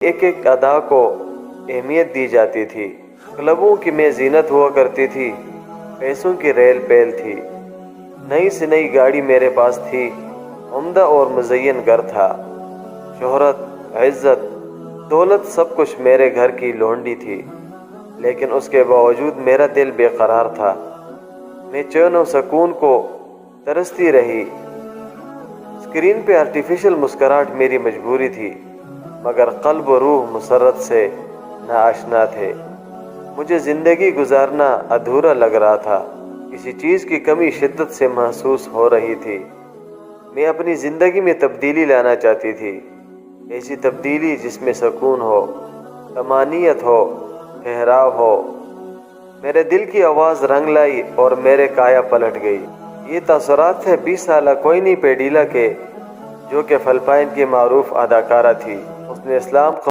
ایک ایک ادا کو اہمیت دی جاتی تھی۔ کلبوں کی میں زینت ہوا کرتی تھی، پیسوں کی ریل پیل تھی۔ نئی سے نئی گاڑی میرے پاس تھی، عمدہ اور مزین گھر تھا۔ شہرت، عزت، دولت سب کچھ میرے گھر کی لونڈی تھی، لیکن اس کے باوجود میرا دل بے قرار تھا۔ میں چین و سکون کو ترستی رہی۔ اسکرین پہ آرٹیفیشل مسکراہٹ میری مجبوری تھی، مگر قلب و روح مسرت سے ناآشنا تھے۔ مجھے زندگی گزارنا ادھورا لگ رہا تھا، کسی چیز کی کمی شدت سے محسوس ہو رہی تھی۔ میں اپنی زندگی میں تبدیلی لانا چاہتی تھی، ایسی تبدیلی جس میں سکون ہو، طمانینت ہو، ٹھہراؤ ہو۔ میرے دل کی آواز رنگ لائی اور میرے کایا پلٹ گئی۔ یہ تاثرات تھے 20 سالہ کوئنی پیڈیلا کے، جو کہ فلپائن کی معروف اداکارہ تھی۔ اس نے اسلام